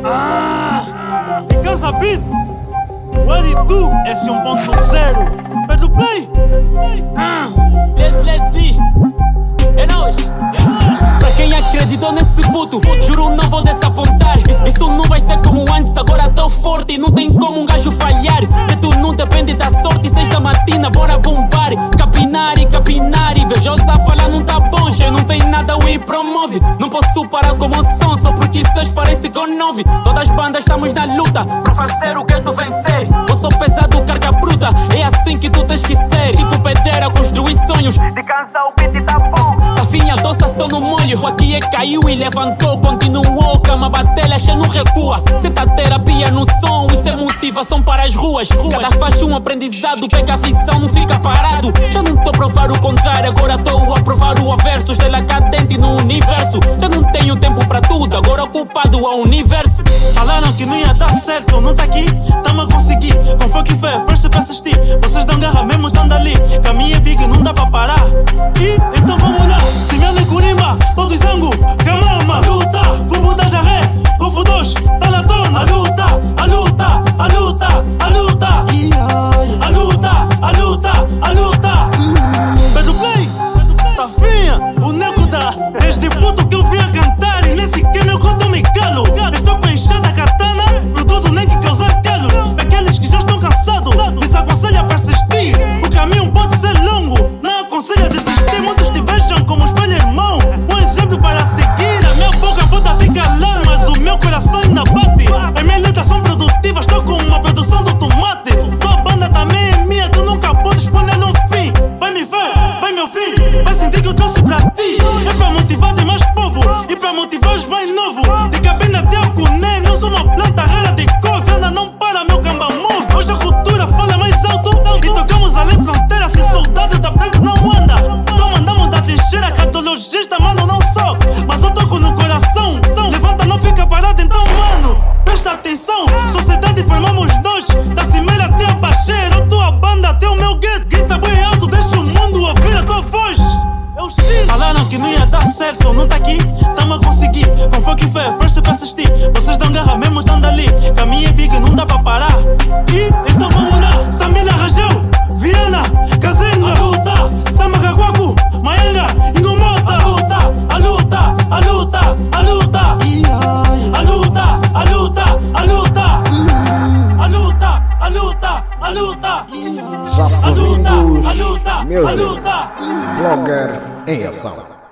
E Casa Beat, what it do? Esse 1.0 Pedro Play. Deslezi, é nóis. Pra quem acreditou nesse puto, juro não vou desapontar. Isso não vai ser como antes, agora tô forte. Não tem como um gajo falhar, que tu não depende da sorte. 6 da matina, bora bombar. Capinari, vejosa falar não tá bom. Já não tem nada, o promove. Não posso parar como som, só porque 6 parece com 9. Todas as bandas estamos na luta, pra fazer o que tu vencer. Eu sou pesado, carga bruta, é assim que tu tens que ser. Tipo pedreira, construir sonhos, de cansar o beat tá bom. Tafinha, doça só no molho. Aqui é caiu e levantou, continuou. Cama batalha, já não recua. Senta terapia no som, isso é motivação para as ruas. Cada faixa um aprendizado, pega a visão, não fica parado. Já não tô a provar o contrário, agora tô a provar o averso. Estrela cadente no universo. Já não tenho tempo pra tudo, agora ocupado ao universo. Falaram que não ia dar certo, não tá aqui, tamo a conseguir. Com foco e fé, first pra assistir. Vocês dão garra mesmo estando ali. Caminho é big, não dá pra parar. E então vamos lá, Simeone e Kurimba, todos zango, Kamama, luta, Fubu da Jarré, Gofu 2, Talatona, a luta, a luta, a luta, a luta, a luta, a luta, a luta. Pedro Play, Tafinha, o nego da desde puto que eu vim a cantar e nesse que meu conto me calo. Estou com enxada katana, produzo nem que causar calos. Aqueles que já estão cansados, desaconselha pra assistir. O caminho pode ser longo, não aconselha a desistir. Muitos te vejam como espelho irmão, um exemplo para seguir. A minha boca pode até calar, mas o meu coração ainda bate. As minhas letras são produtivas, estou com uma produção do tomate. Tua banda também é minha, tu nunca podes pôr nela um fim. Vai me ver, vai meu filho, vai sentir que eu trouxe pra ti. É pra motivar demais povo e pra motivar os mais novos. De cabine até o cuné, não sou uma planta rara de couve. Anda não para meu camba move. Hoje a cultura fala mais alto e tocamos além fronteira. Se soldado da frente não anda, então mandamos da trincheira. Cardiologista, mano, não sou, mas eu toco no coração. Levanta, não fica parado, então mano, presta atenção. Sociedade formamos nós, da cimeira até a baixeira. Tua banda até o meu gueto, grita bem alto, deixa o mundo ouvir a tua voz. Falaram que não ia dar certo, não tá aqui, tamo a conseguir. Com foco e fé, first pra assistir. Vocês dão garra mesmo estando ali. Caminho é big, não dá pra parar. E então vamos lá, Samila Rangel, Viana, Casena, a luta, Samagaguaku, Maenga, Ingomota, a luta, a luta, a luta, a luta, a luta, a luta, a luta, a luta, a luta, a luta, Já a luta, sabemos, a luta, a Music luta. Blogger em ação.